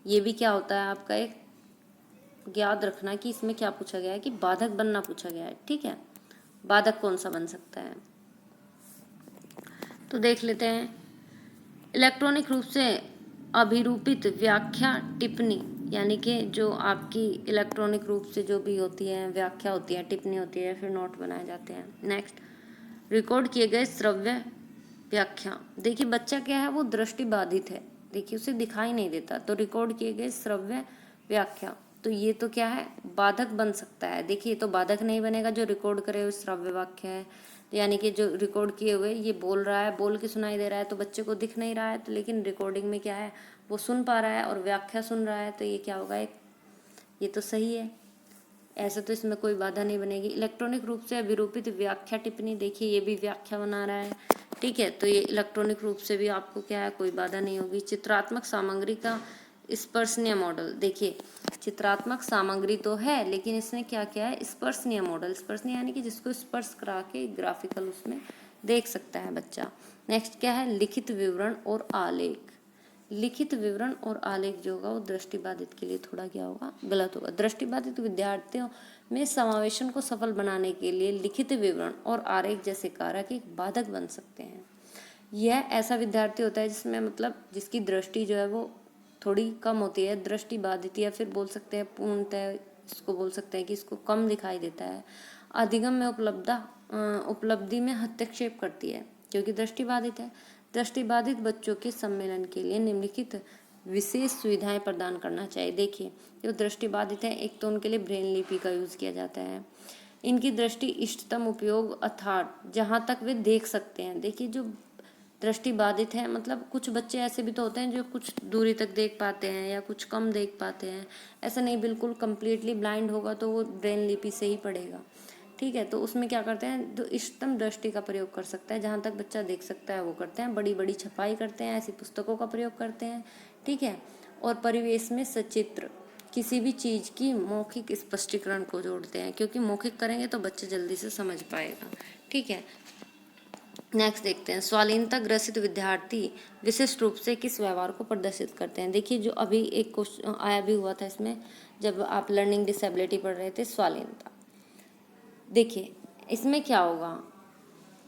ये भी क्या होता है, आपका एक याद रखना कि इसमें क्या पूछा गया है कि बाधक बनना पूछा गया है, ठीक है। बाधक कौन सा बन सकता है तो देख लेते हैं। इलेक्ट्रॉनिक रूप से अभिरूपित व्याख्या टिप्पणी, यानी कि जो आपकी इलेक्ट्रॉनिक रूप से जो भी होती है व्याख्या होती है, टिप्पणी होती है, फिर नोट बनाए जाते हैं। नेक्स्ट, रिकॉर्ड किए गए श्रव्य व्याख्या। देखिए बच्चा क्या है वो दृष्टि बाधित है, देखिए उसे दिखाई नहीं देता, तो रिकॉर्ड किए गए श्रव्य व्याख्या, तो ये तो क्या है बाधक बन सकता है। देखिए तो बाधक नहीं बनेगा, जो रिकॉर्ड करे हुए श्रव्य वाक्य है, यानी कि जो रिकॉर्ड किए हुए ये बोल रहा है, बोल के सुनाई दे रहा है, तो बच्चे को दिख नहीं रहा है, तो लेकिन रिकॉर्डिंग में क्या है वो सुन पा रहा है और व्याख्या सुन रहा है, तो ये क्या होगा एक, ये तो सही है, ऐसे तो इसमें कोई बाधा नहीं बनेगी। इलेक्ट्रॉनिक रूप से अभिरूपित व्याख्या टिप्पणी, देखिए ये भी व्याख्या बना रहा है, ठीक है, तो ये इलेक्ट्रॉनिक रूप से भी आपको क्या है कोई बाधा नहीं होगी। चित्रात्मक सामग्री का स्पर्शनीय मॉडल, देखिए चित्रात्मक सामग्री तो है लेकिन इसने क्या किया है स्पर्शनीय मॉडल, स्पर्शनीय यानी कि जिसको स्पर्श करा के ग्राफिकल उसमें देख सकता है बच्चा। नेक्स्ट क्या है, लिखित विवरण और आलेख। लिखित विवरण और आलेख जो होगा वो दृष्टिबाधित के लिए थोड़ा क्या होगा गलत होगा। दृष्टिबाधित विद्यार्थियों में समावेशन को सफल बनाने के लिए लिखित विवरण और आलेख जैसे कारक एक बाधक बन सकते हैं। यह ऐसा विद्यार्थी होता है जिसमें मतलब जिसकी दृष्टि जो है वो थोड़ी कम होती है, दृष्टि बाधित, या फिर बोल सकते हैं पूर्णतः इसको बोल सकते हैं कि इसको कम दिखाई देता है। अधिगम में उपलब्धता उपलब्धि में हस्तक्षेप करती है क्योंकि दृष्टि बाधित है। दृष्टिबाधित बच्चों के सम्मेलन के लिए निम्नलिखित विशेष सुविधाएं प्रदान करना चाहिए। देखिए, जो दृष्टिबाधित है, एक तो उनके लिए ब्रेन लिपि का यूज किया जाता है। इनकी दृष्टि इष्टतम उपयोग अर्थात जहाँ तक वे देख सकते हैं। देखिए, जो दृष्टि बाधित है, मतलब कुछ बच्चे ऐसे भी तो होते हैं जो कुछ दूरी तक देख पाते हैं या कुछ कम देख पाते हैं। ऐसा नहीं बिल्कुल कंप्लीटली ब्लाइंड होगा तो वो ब्रेन लिपि से ही पढ़ेगा। ठीक है, तो उसमें क्या करते हैं, जो इष्टतम दृष्टि का प्रयोग कर सकता है, जहाँ तक बच्चा देख सकता है वो करते हैं। बड़ी बड़ी छपाई करते हैं, ऐसी पुस्तकों का प्रयोग करते हैं। ठीक है, और परिवेश में सचित्र किसी भी चीज़ की मौखिक स्पष्टीकरण को जोड़ते हैं, क्योंकि मौखिक करेंगे तो बच्चे जल्दी से समझ पाएगा। ठीक है, नेक्स्ट देखते हैं, स्वालीनता ग्रसित विद्यार्थी विशिष्ट रूप से किस व्यवहार को प्रदर्शित करते हैं। देखिए, जो अभी एक क्वेश्चन आया भी हुआ था इसमें, जब आप लर्निंग डिसेबिलिटी पढ़ रहे थे, स्वालीनता। देखिए, इसमें क्या होगा,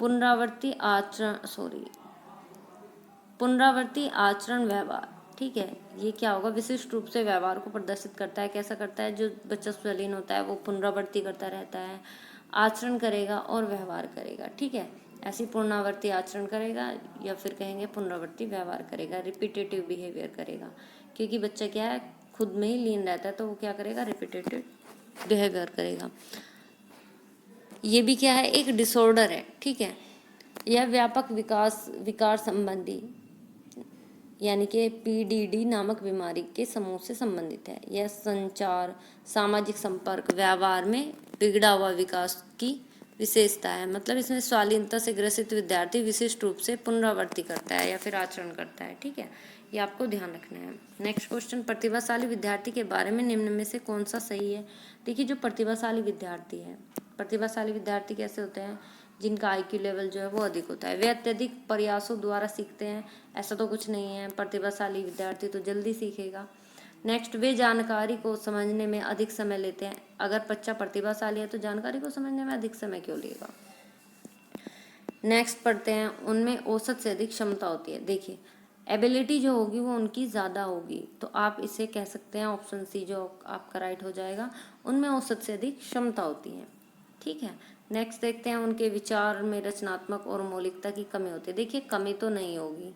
पुनरावर्ती आचरण व्यवहार। ठीक है, ये क्या होगा, विशिष्ट रूप से व्यवहार को प्रदर्शित करता है। कैसा करता है, जो बच्चा स्वलीन होता है वो पुनरावर्ती करता रहता है, आचरण करेगा और व्यवहार करेगा। ठीक है, ऐसी पुनरावर्ती आचरण करेगा या फिर कहेंगे पुनरावर्ती व्यवहार करेगा, रिपीटेटिव बिहेवियर करेगा। क्योंकि बच्चा क्या है, खुद में ही लीन रहता है, तो वो क्या करेगा, रिपीटेटिव बिहेवियर करेगा। ये भी क्या है, एक डिसऑर्डर है। ठीक है, यह व्यापक विकार संबंधी यानी कि पीडीडी नामक बीमारी के समूह से संबंधित है। यह संचार, सामाजिक संपर्क, व्यवहार में बिगड़ा हुआ विकास की विशेषता है। मतलब इसमें स्वालीनता से ग्रसित विद्यार्थी विशिष्ट रूप से पुनरावृत्ति करता है या फिर आचरण करता है। ठीक है, ये आपको ध्यान रखना है। नेक्स्ट क्वेश्चन, प्रतिभाशाली विद्यार्थी के बारे में निम्न में से कौन सा सही है। देखिए, जो प्रतिभाशाली विद्यार्थी है, प्रतिभाशाली विद्यार्थी कैसे होते हैं, जिनका आईक्यू लेवल जो है वो अधिक होता है। वे अत्यधिक प्रयासों द्वारा सीखते हैं, ऐसा तो कुछ नहीं है। प्रतिभाशाली विद्यार्थी तो जल्दी सीखेगा। नेक्स्ट, वे जानकारी को समझने में अधिक समय लेते हैं। अगर बच्चा प्रतिभाशाली है तो जानकारी को समझने में अधिक समय क्यों लेगा। नेक्स्ट पढ़ते हैं, उनमें औसत से अधिक क्षमता होती है। देखिए, एबिलिटी जो होगी वो उनकी ज़्यादा होगी, तो आप इसे कह सकते हैं ऑप्शन सी जो आपका राइट हो जाएगा, उनमें औसत से अधिक क्षमता होती है। ठीक है, नेक्स्ट देखते हैं, उनके विचार में रचनात्मक और मौलिकता की कमी होती है। देखिए, कमी तो नहीं होगी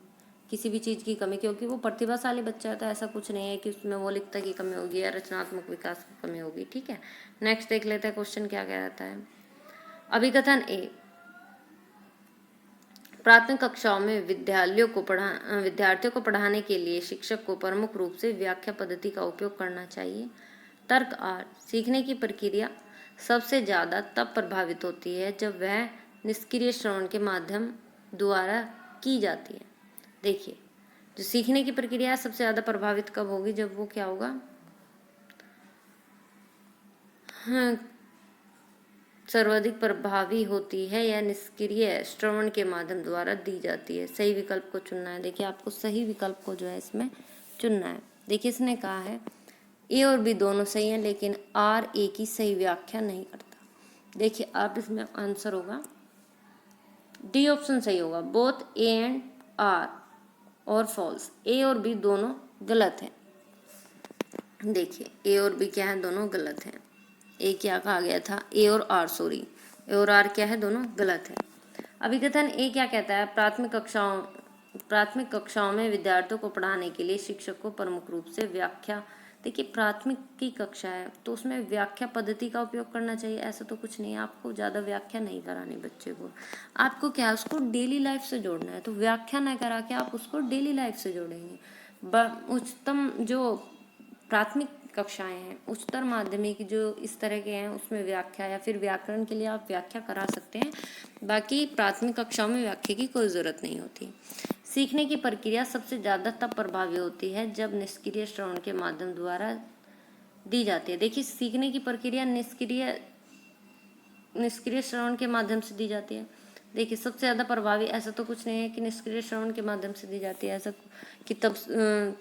किसी भी चीज़ की कमी, क्योंकि वो प्रतिभाशाली बच्चा है, तो ऐसा कुछ नहीं है कि उसमें मौलिकता की कमी होगी या रचनात्मक विकास की कमी होगी। ठीक है, नेक्स्ट देख लेते हैं क्वेश्चन क्या कह रहता है। अभिकथन ए, प्राथमिक कक्षाओं में विद्यार्थियों को पढ़ाने के लिए शिक्षक को प्रमुख रूप से व्याख्या पद्धति का उपयोग करना चाहिए। तर्क आर, सीखने की प्रक्रिया सबसे ज़्यादा तब प्रभावित होती है जब वह निष्क्रिय श्रवण के माध्यम द्वारा की जाती है। देखिए, जो सीखने की प्रक्रिया सबसे ज़्यादा प्रभावित कब होगी, जब वो क्या होगा, हाँ, सर्वाधिक प्रभावी होती है या निष्क्रिय श्रवण के माध्यम द्वारा दी जाती है। सही विकल्प को चुनना है। देखिए, आपको सही विकल्प को जो है इसमें चुनना है। देखिए, इसने कहा है ए और बी दोनों सही हैं, लेकिन आर ए की सही व्याख्या नहीं करता। देखिए, आप इसमें आंसर होगा डी ऑप्शन सही होगा, बोथ ए एंड आर और फॉल्स। ए और बी दोनों गलत हैं। देखिए, ए और बी क्या है, दोनों गलत हैं। ए क्या कहा गया था, ए और आर क्या है, दोनों गलत है। अभिकथन ए क्या कहता है, प्राथमिक कक्षाओं में विद्यार्थियों को पढ़ाने के लिए शिक्षक को प्रमुख रूप से व्याख्या। देखिए, प्राथमिक की कक्षा है तो उसमें व्याख्या पद्धति का उपयोग करना चाहिए, ऐसा तो कुछ नहीं है। आपको ज़्यादा व्याख्या नहीं करानी बच्चे को, आपको क्या है, उसको डेली लाइफ से जोड़ना है। तो व्याख्या न करा के आप उसको डेली लाइफ से जोड़ेंगे। उच्चतम जो प्राथमिक कक्षाएं हैं, उच्चतर माध्यमिक जो इस तरह के हैं, उसमें व्याख्या या फिर व्याकरण के लिए आप व्याख्या करा सकते हैं। बाकी प्राथमिक कक्षाओं में व्याख्या की कोई ज़रूरत नहीं होती। सीखने की प्रक्रिया सबसे ज़्यादा तब प्रभावी होती है जब निष्क्रिय श्रवण के माध्यम द्वारा दी जाती है। देखिए, सीखने की प्रक्रिया निष्क्रिय श्रवण के माध्यम से दी जाती है। देखिए, सबसे ज़्यादा प्रभावी, ऐसा तो कुछ नहीं है कि निष्क्रिय श्रवण के माध्यम से दी जाती है, ऐसा कि तब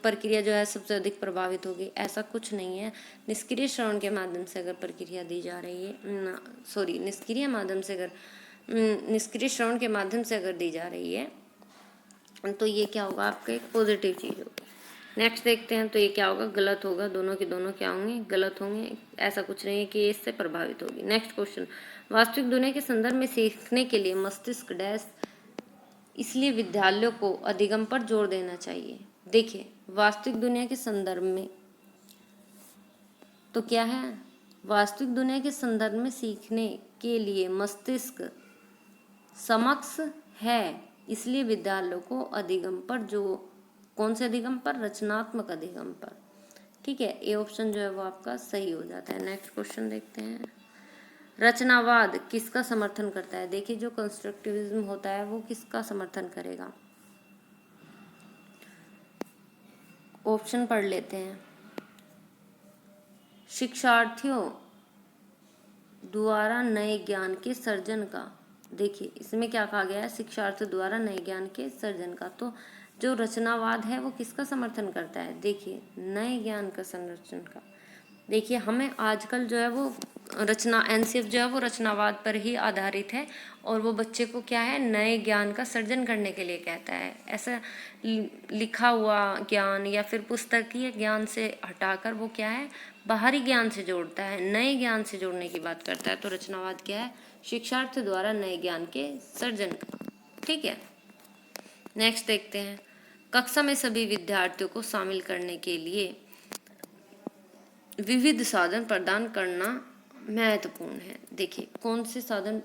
प्रक्रिया जो है सबसे अधिक प्रभावित होगी, ऐसा कुछ नहीं है। निष्क्रिय श्रवण के माध्यम से अगर प्रक्रिया दी जा रही है, निष्क्रिय श्रवण के माध्यम से अगर दी जा रही है, तो ये क्या होगा, आपका एक पॉजिटिव चीज़ होगी। नेक्स्ट देखते हैं, तो ये क्या होगा, गलत होगा, दोनों के दोनों क्या होंगे, गलत होंगे। ऐसा कुछ नहीं है कि ये इससे प्रभावित होगी। नेक्स्ट क्वेश्चन, वास्तविक दुनिया के संदर्भ में सीखने के लिए मस्तिष्क डैश, इसलिए विद्यालयों को अधिगम पर जोर देना चाहिए। देखिए, वास्तविक दुनिया के संदर्भ में तो क्या है, वास्तविक दुनिया के संदर्भ में सीखने के लिए मस्तिष्क समक्ष है, इसलिए विद्यालयों को अधिगम पर जो, कौन से अधिगम पर, रचनात्मक अधिगम पर। ठीक है, ए ऑप्शन जो है वो आपका सही हो जाता है। नेक्स्ट क्वेश्चन देखते हैं, रचनावाद किसका समर्थन करता है। देखिए, जो कंस्ट्रक्टिविज्म होता है वो किसका समर्थन करेगा। ऑप्शन पढ़ लेते हैं, शिक्षार्थियों द्वारा नए ज्ञान के सृजन का। देखिए, इसमें क्या कहा गया है, शिक्षार्थियों द्वारा नए ज्ञान के सृजन का। तो जो रचनावाद है वो किसका समर्थन करता है, देखिए, नए ज्ञान का संरक्षण का। देखिए, हमें आजकल जो है वो रचना, एनसीएफ जो है वो रचनावाद पर ही आधारित है, और वो बच्चे को क्या है, नए ज्ञान का सृजन करने के लिए कहता है। ऐसा लिखा हुआ ज्ञान या फिर पुस्तकीय ज्ञान से हटाकर वो क्या है, बाहरी ज्ञान से जोड़ता है, नए ज्ञान से जोड़ने की बात करता है। तो रचनावाद क्या है, शिक्षार्थी द्वारा नए ज्ञान के सृजन का। ठीक है, नेक्स्ट देखते हैं, कक्षा में सभी विद्यार्थियों को शामिल करने के लिए विविध साधन प्रदान करना महत्वपूर्ण है। देखिए, कौन से साधन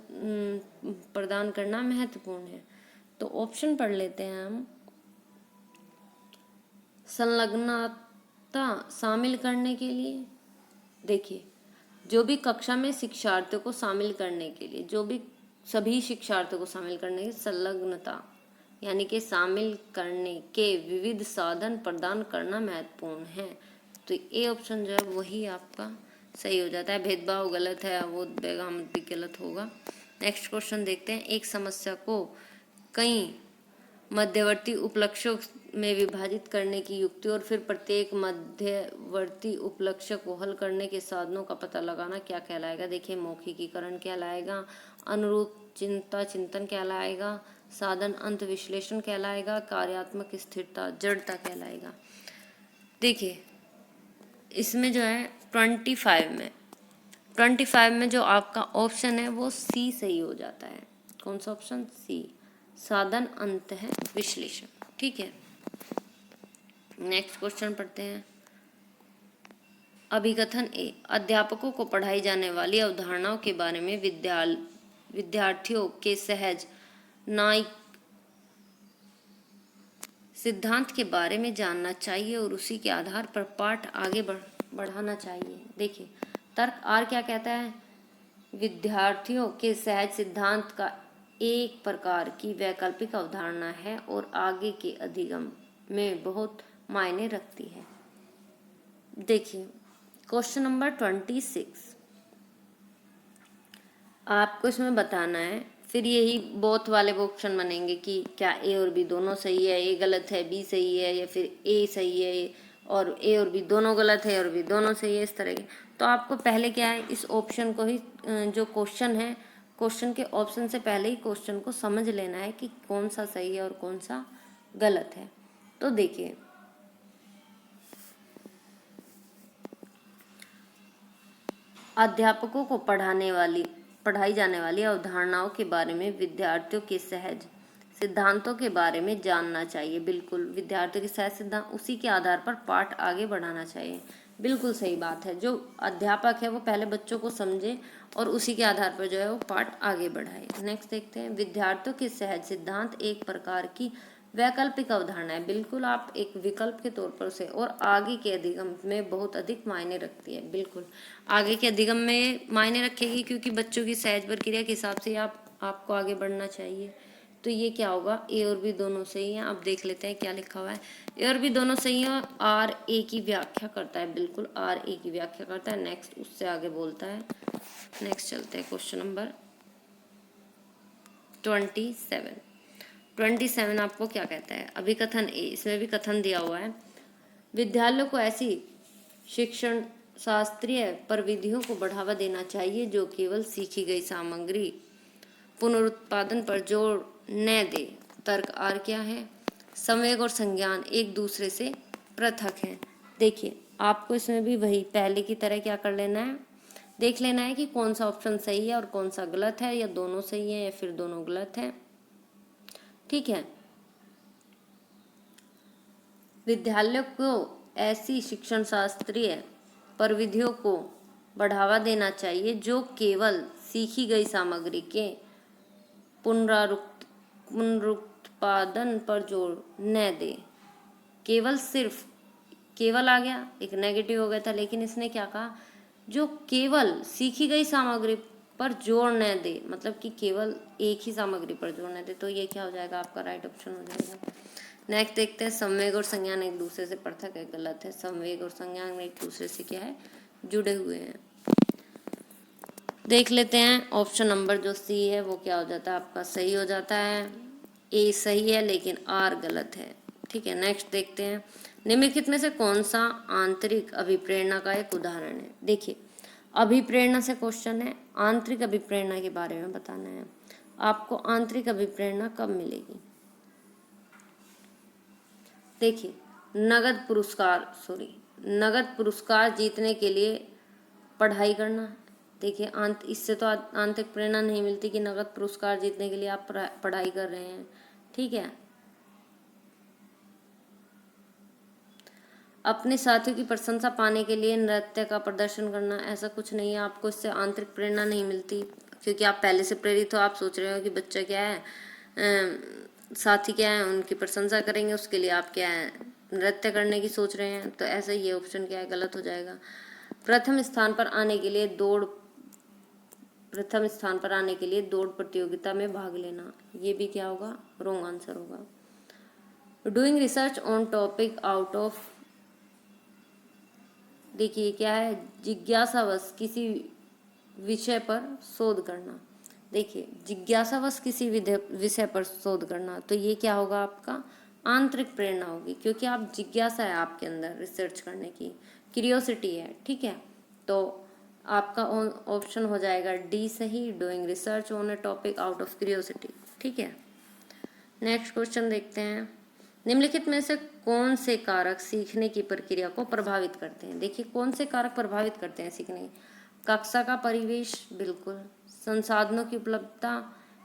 प्रदान करना महत्वपूर्ण है, तो ऑप्शन पढ़ लेते हैं हम, संलग्नता शामिल करने के लिए। देखिए, जो भी कक्षा में शिक्षार्थियों को शामिल करने के लिए, जो भी सभी शिक्षार्थियों को शामिल करने की संलग्नता यानी कि शामिल करने के विविध साधन प्रदान करना महत्वपूर्ण है। तो ए ऑप्शन जो है वही आपका सही हो जाता है। भेदभाव गलत है, वो बेगामत भी गलत होगा। नेक्स्ट क्वेश्चन देखते हैं, एक समस्या को कई मध्यवर्ती उपलक्ष्यों में विभाजित करने की युक्ति और फिर प्रत्येक मध्यवर्ती उपलक्ष्य को हल करने के साधनों का पता लगाना क्या कहलाएगा। देखिए, मौखिकीकरण कहलाएगा, अनुरूप चिंता चिंतन कहलाएगा, साधन अंत विश्लेषण कहलाएगा, कार्यात्मक स्थिरता जड़ता कहलाएगा। देखिए, इसमें जो है 25 में जो आपका ऑप्शन है वो सी सही हो जाता है। कौन सा ऑप्शन, सी, साधन अंत है विश्लेषण। ठीक है, नेक्स्ट क्वेश्चन पढ़ते हैं, अभिकथन ए, अध्यापकों को पढ़ाई जाने वाली अवधारणाओं के बारे में विद्यार्थियों के सहज न्यायिक सिद्धांत के बारे में जानना चाहिए और उसी के आधार पर पाठ आगे बढ़ाना चाहिए। देखिए, तर्क आर क्या कहता है, विद्यार्थियों के सहज सिद्धांत का एक प्रकार की वैकल्पिक अवधारणा है और आगे के अधिगम में बहुत मायने रखती है। देखिए, क्वेश्चन नंबर 26 आपको इसमें बताना है, फिर यही बोथ वाले ऑप्शन बनेंगे कि क्या ए और बी दोनों सही है, ए गलत है, बी सही है, या फिर ए सही है और ए और बी दोनों गलत है और बी दोनों सही है, इस तरह के। तो आपको पहले क्या है, इस ऑप्शन को ही, जो क्वेश्चन है, क्वेश्चन के ऑप्शन से पहले ही क्वेश्चन को समझ लेना है कि कौन सा सही है और कौन सा गलत है। तो देखिए, अध्यापकों को पढ़ाई जाने वाली अवधारणाओं के बारे में विद्यार्थियों के सहज सिद्धांतों के बारे में जानना चाहिए। बिल्कुल, विद्यार्थियों के सहज सिद्धांत, उसी के आधार पर पाठ आगे बढ़ाना चाहिए। बिल्कुल सही बात है, जो अध्यापक है वो पहले बच्चों को समझे और उसी के आधार पर जो है वो पाठ आगे बढ़ाए। नेक्स्ट देखते हैं, विद्यार्थियों के सहज सिद्धांत एक प्रकार की वैकल्पिक अवधारणा है। बिल्कुल, आप एक विकल्प के तौर पर उसे और आगे के अधिगम में बहुत अधिक मायने रखती है। बिल्कुल, आगे के अधिगम में मायने रखेगी, क्योंकि बच्चों की सहज प्रक्रिया के हिसाब से आपको आगे बढ़ना चाहिए। तो ये क्या होगा, ए और बी दोनों सही हैं। अब देख लेते हैं क्या लिखा हुआ है, ए और बी दोनों सही हैं। आर ए की व्याख्या करता है, बिल्कुल आर ए की व्याख्या करता है। नेक्स्ट उससे आगे बोलता है। नेक्स्ट चलते हैं, क्वेश्चन नंबर 27 आपको क्या कहता है, अभिकथन ए, इसमें भी कथन दिया हुआ है, विद्यालयों को ऐसी शिक्षण शास्त्रीय प्रविधियों को बढ़ावा देना चाहिए जो केवल सीखी गई सामग्री पुनरुत्पादन पर जोर न दे। तर्क आर क्या है, संवेग और संज्ञान एक दूसरे से पृथक है। देखिए आपको इसमें भी वही पहले की तरह क्या कर लेना है, देख लेना है कि कौन सा ऑप्शन सही है और कौन सा गलत है, या दोनों सही है या फिर दोनों गलत है। ठीक है। विद्यालय को ऐसी शिक्षण शास्त्रीय प्रविधियों को बढ़ावा देना चाहिए जो केवल सीखी गई सामग्री के पुनरुत्पादन पर जोर न दे। केवल सिर्फ, केवल आ गया, एक नेगेटिव हो गया था, लेकिन इसने क्या कहा, जो केवल सीखी गई सामग्री पर जोर न दे, मतलब कि केवल एक ही सामग्री पर जोर न दे। तो ये क्या हो जाएगा, आपका राइट ऑप्शन हो जाएगा। नेक्स्ट देखते हैं, संवेग और संज्ञान एक दूसरे से पृथक है, गलत है। संवेग और संज्ञान एक दूसरे से क्या है, जुड़े हुए हैं। देख लेते हैं ऑप्शन नंबर जो सी है वो क्या हो जाता है, आपका सही हो जाता है। ए सही है लेकिन आर गलत है। ठीक है। नेक्स्ट देखते हैं, निम्नलिखित में से कौन सा आंतरिक अभिप्रेरणा का एक उदाहरण है। देखिए अभिप्रेरणा से क्वेश्चन है, आंतरिक अभिप्रेरणा के बारे में बताना है आपको। आंतरिक अभिप्रेरणा कब मिलेगी, देखिए नगद पुरस्कार जीतने के लिए पढ़ाई करना। देखिए इससे तो आंतरिक प्रेरणा नहीं मिलती कि नगद पुरस्कार जीतने के लिए आप पढ़ाई कर रहे हैं। ठीक है। अपने साथियों की प्रशंसा पाने के लिए नृत्य का प्रदर्शन करना, ऐसा कुछ नहीं है, आपको इससे आंतरिक प्रेरणा नहीं मिलती, क्योंकि आप पहले से प्रेरित हो। आप सोच रहे हो कि बच्चा क्या है, साथी क्या है, उनकी प्रशंसा करेंगे, उसके लिए आप क्या है, नृत्य करने की सोच रहे हैं। तो ऐसा ये ऑप्शन क्या है, गलत हो जाएगा। प्रथम स्थान पर आने के लिए दौड़ प्रतियोगिता में भाग लेना, ये भी क्या होगा, रॉन्ग आंसर होगा। Doing research on topic out of, देखिए क्या है, जिज्ञासावश किसी विषय पर शोध करना। देखिए जिज्ञासावश किसी विषय पर शोध करना, तो ये क्या होगा, आपका आंतरिक प्रेरणा होगी, क्योंकि आप जिज्ञासा है आपके अंदर रिसर्च करने की, क्यूरियोसिटी है। ठीक है। तो आपका ऑप्शन हो जाएगा डी सही, doing research on A topic out of curiosity. ठीक है। नेक्स्ट क्वेश्चन देखते हैं, निम्नलिखित में से कौन से कारक सीखने की प्रक्रिया को प्रभावित करते हैं। देखिए कौन से कारक प्रभावित करते हैं सीखने, कक्षा का परिवेश, बिल्कुल, संसाधनों की उपलब्धता,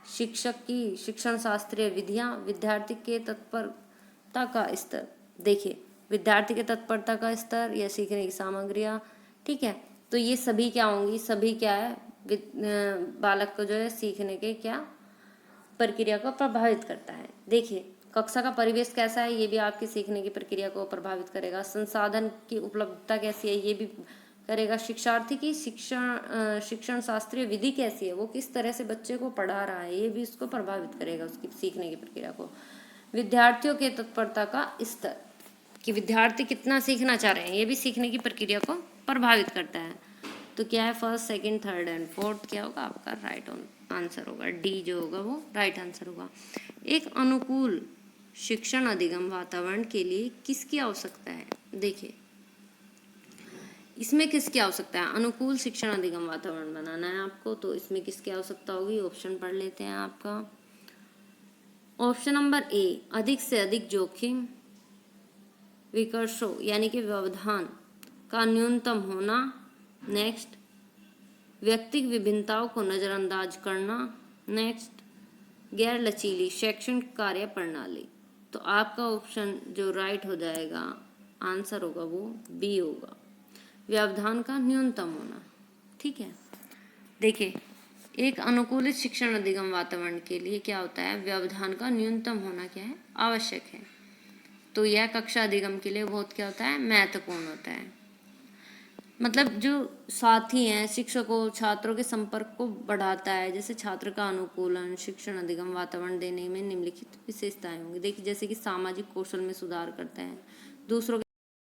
शिक्षक की शिक्षण शास्त्रीय विधियां, विद्यार्थी के तत्परता का स्तर। देखिए विद्यार्थी के तत्परता का स्तर या सीखने की सामग्रियां। ठीक है। तो ये सभी क्या होंगी, सभी क्या है, बालक को जो है सीखने के क्या प्रक्रिया को प्रभावित करता है। देखिए कक्षा का परिवेश कैसा है, ये भी आपकी सीखने की प्रक्रिया को प्रभावित करेगा। संसाधन की उपलब्धता कैसी है, ये भी करेगा। शिक्षार्थी की शिक्षण शास्त्रीय विधि कैसी है, वो किस तरह से बच्चे को पढ़ा रहा है, ये भी उसको प्रभावित करेगा, उसकी सीखने की प्रक्रिया को। विद्यार्थियों के तत्परता का स्तर, कि विद्यार्थी कितना सीखना चाह रहे हैं, ये भी सीखने की प्रक्रिया को प्रभावित करता है। तो क्या है, first second third and fourth क्या होगा, आपका राइट आंसर होगा, डी जो होगा वो राइट आंसर होगा। एक अनुकूल शिक्षण अधिगम वातावरण के लिए किसकी आवश्यकता है। देखिए इसमें किसकी आवश्यकता है, अनुकूल शिक्षण अधिगम वातावरण बनाना है आपको, तो इसमें किसकी आवश्यकता होगी, ऑप्शन पढ़ लेते हैं आपका। ऑप्शन नंबर ए, अधिक से अधिक जोखिम विकर्षों यानी कि व्यवधान का न्यूनतम होना। नेक्स्ट, व्यक्तिगत विभिन्नताओं को नज़रअंदाज करना। नेक्स्ट, गैर लचीली शैक्षणिक कार्य प्रणाली। तो आपका ऑप्शन जो राइट हो जाएगा, आंसर होगा वो बी होगा, व्यवधान का न्यूनतम होना। ठीक है। देखिए एक अनुकूलित शिक्षण अधिगम वातावरण के लिए क्या होता है, व्यवधान का न्यूनतम होना क्या है, आवश्यक है। तो यह कक्षा अधिगम के लिए बहुत क्या होता है, महत्वपूर्ण होता है। मतलब जो साथी हैं, शिक्षकों छात्रों के संपर्क को बढ़ाता है। जैसे छात्र का अनुकूलन शिक्षण अधिगम वातावरण देने में निम्नलिखित विशेषताएं होंगी। देखिए जैसे कि सामाजिक कौशल में सुधार करता है, दूसरों